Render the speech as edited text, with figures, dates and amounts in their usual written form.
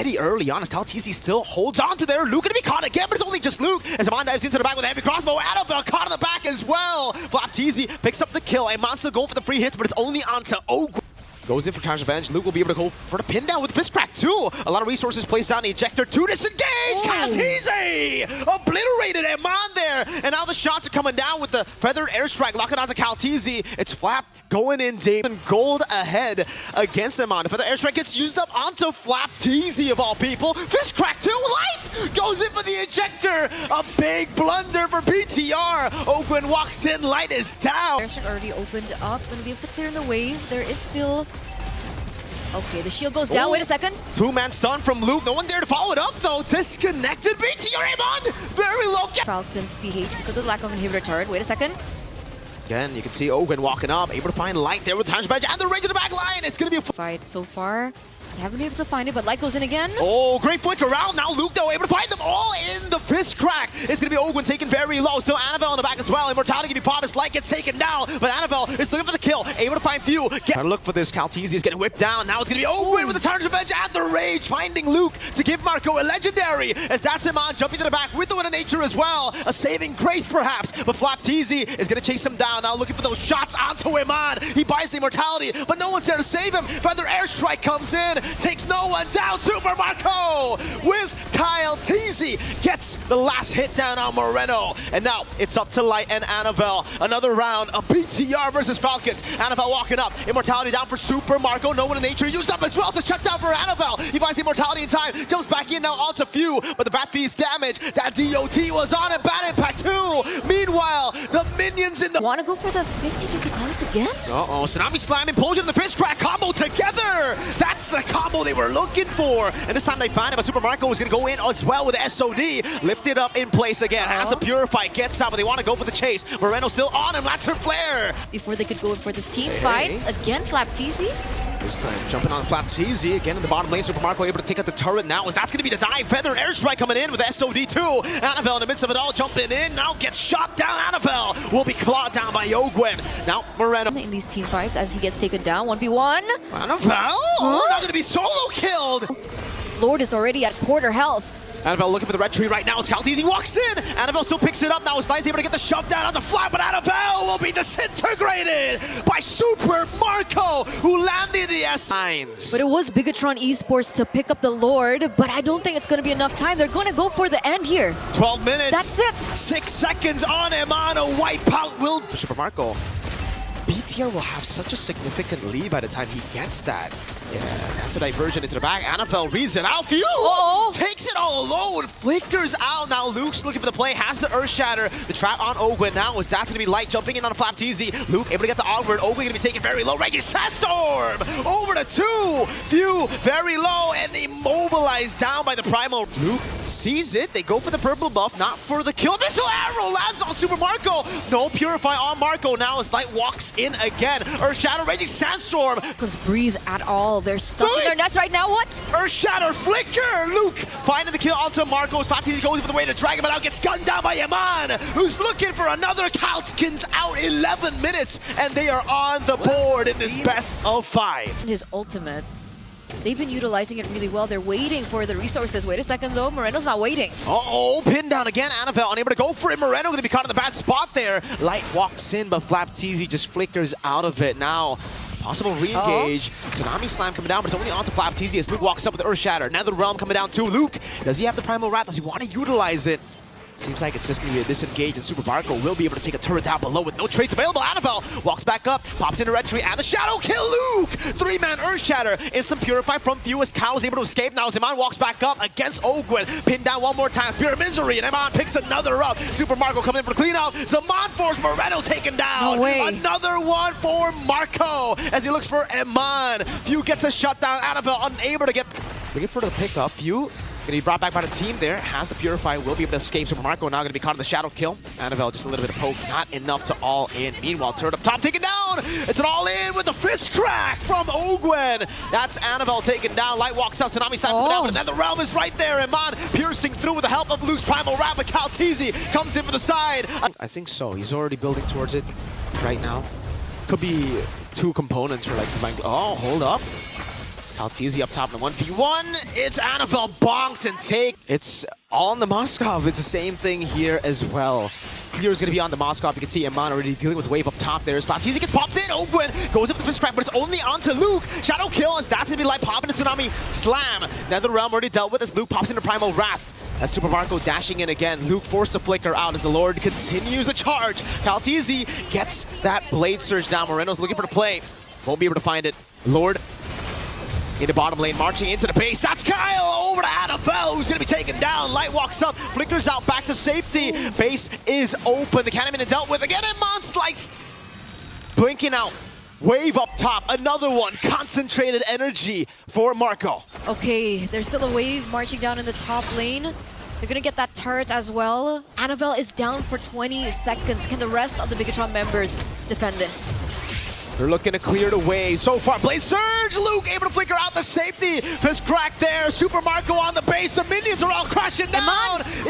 already early on as Kaltisi still holds on to there. Luke gonna be caught again, but it's only just Luke as Amon dives into the back with a heavy crossbow. Annabelle caught in the back as well. Flapteezy picks up the kill. Amon still going for the free hits, but it's only onto Ogwen. Goes in for charge revenge. Luke will be able to go for the pin down with fist crack too. A lot of resources placed down the ejector to disengage. Kaltisi obliterated Amon there. And now the shots are coming down with the feathered airstrike locking onto Kaltisi. It's Flap going in deep and gold ahead against Amon. The feathered airstrike gets used up onto Flapteezy of all people. Fist crack too. Light goes in for the ejector. A big blunder for BTR. Ogwen walks in. Light is down. Airstrike already opened up. Gonna be able to clear in the wave. There is still. Okay, the shield goes down. Wait a second. Two-man stun from Luke. No one there to follow it up, though. Disconnected. BTR Amon. Very low. Falcons PH because of the lack of inhibitor turret. Wait a second. Again, you can see Ogwen walking up, able to find Light there with Times Badge and the range of the back line. It's going to be a fight so far. They haven't been able to find it, but Light goes in again. Oh, great flick around. Now Luke, though, able to find them all in the fist crack. It's going to be Ogwen taken very low. Still Annabelle in the back as well. Immortality can be popped as Light gets taken down, but Annabelle is looking for the kill. Able to find Few. Trying to look for this. Kaltisi is getting whipped down. Now it's going to be Ogwen with the Tarnish Revenge and the Rage, finding Luke to give Marco a legendary, as that's him on, jumping to the back with the Wind of Nature as well. A saving grace, perhaps, but Flapteezy is going to chase him down. Now looking for those shots onto him on. He buys the Immortality, but no one's there to save him. Feather Airstrike comes in, takes no one down. Super Marco with Kaltisi gets the last hit down on Moreno. And now it's up to Light and Annabelle. Another round of BTR versus Falcons. Annabelle walking up. Immortality down for Super Marco. No one in nature used up as well to shut down for Annabelle. He finds the Immortality in time. Jumps back in now onto Few. But the bat piece damage. That DOT was on it. Bad impact too. Meanwhile, the minions in the... Want to go for the 50-50 contest again? Uh-oh. Tsunami Slam, Implosion, and the fist crack combo together. That's the combo they were looking for. And this time they find it, but Super Marco is going to go in as well with the SOD. Lifted up in place again. Has the Purify, gets out, but they want to go for the chase. Moreno still on him. Lantern Flare. Before they could go in for this team fight. Again, Flapteezy. This time jumping on Flapteezy. Again in the bottom lane. Super Marco able to take out the turret now, as that's going to be the dive. Feathered Airstrike coming in with the SOD too. Annabelle in the midst of it all jumping in. Now gets shot down. Annabelle will be clawed down by Ogwen. Now Moreno. In these team fights as he gets taken down. 1v1. Annabelle? Not going to be solo killed. Lord is already at quarter health. Annabelle looking for the red tree right now as Kaltisi walks in. Annabelle still picks it up now as Light's able to get the shove down on the flat, but Annabelle will be disintegrated by Super Marco, who landed the S-Signs. But it was Bigatron Esports to pick up the Lord, but I don't think it's going to be enough time. They're going to go for the end here. 12 minutes. That's it. 6 seconds on him on a wipeout will... Super Marco. BTR will have such a significant lead by the time he gets that. Yeah, that's a diversion into the back. Annabelle reads it out. Few takes it all alone. Flickers out. Now Luke's looking for the play. Has the Earth Shatter. The trap on Ogwen now is that's going to be Light jumping in on Flapteezy. Luke able to get the onward. Ogwen going to be taken very low. Raging Sandstorm over to 2. Few very low and immobilized down by the Primal. Luke sees it. They go for the purple buff, not for the kill. Missile arrow lands on Super Marco. No Purify on Marco now as Light walks in again. Earth Shatter, Raging Sandstorm. Because breathe at all. They're stuck in their nest right now. What? Earth Shatter Flicker. Luke finding the kill onto Marco. Flapteezy goes for the way to drag him, but now gets gunned down by Yaman, who's looking for another. Kaltkin's out 11 minutes, and they are on the board in this best of 5. His ultimate. They've been utilizing it really well. They're waiting for the resources. Wait a second, though. Moreno's not waiting. Uh-oh, pinned down again. Annabelle unable to go for it. Moreno going to be caught in the bad spot there. Light walks in, but Flapteezy just flickers out of it. Now, possible re-engage. Tsunami Slam coming down, but it's only onto Flapteezy as Luke walks up with the Earth Shatter. Nether Realm coming down too. Luke, does he have the Primal Wrath? Does he want to utilize it? Seems like it's just going to be a disengage, and Super Marco will be able to take a turret down below with no traits available. Annabelle walks back up, pops into red tree, and the Shadow kill Luke! 3-man Earth Shatter. Instant Purify from Few as Cal is able to escape. Now Zaman walks back up against Ogwen. Pinned down one more time. Spirit Misery, and Zaman picks another up. Super Marco coming in for the clean out. Zaman force Moreno taken down. No way. Another one for Marco as he looks for Eman. Few gets a shutdown. Annabelle unable to get... Looking for the pickup. Few going to be brought back by the team there. Has the Purify, will be able to escape. Super Marco now going to be caught in the shadow kill. Annabelle just a little bit of poke, not enough to all in. Meanwhile, turret up top taken down. It's an all in with the fist crack from Ogwen. That's Annabelle taken down. Light walks out. Tsunami Slam coming down, but another realm is right there. Iman piercing through with the help of Luke's Primal Wrath. Kaltisi comes in for the side. I think so. He's already building towards it right now. Could be 2 components for like... Oh, hold up. Kaltizi up top in the 1v1. It's Annabelle bonked and take. It's on the Moskov. It's the same thing here as well. Clear is going to be on the Moskov. You can see Iman already dealing with wave up top there. Kaltizi gets popped in. Open goes up to Fist Crack, but it's only onto Luke. Shadow kill as that's going to be like popping a Tsunami Slam. NetherRealm already dealt with as Luke pops into Primal Wrath. As Super Marco dashing in again, Luke forced to flicker out as the Lord continues the charge. Kaltizi gets that Blade Surge down. Moreno's looking for the play. Won't be able to find it. Lord in the bottom lane, marching into the base. That's Kyle over to Annabelle, who's going to be taken down. Light walks up, flickers out back to safety. Base is open. The cannon dealt with again, and Mon sliced. Blinking out. Wave up top, another one. Concentrated energy for Marco. Okay, there's still a wave marching down in the top lane. They're gonna get that turret as well. Annabelle is down for 20 seconds. Can the rest of the Bigatron members defend this? They're looking to clear the way so far. Blade Surge! Luke able to flicker out the safety. Fist Crack there. Super Marco on the base. The minions are all crashing down.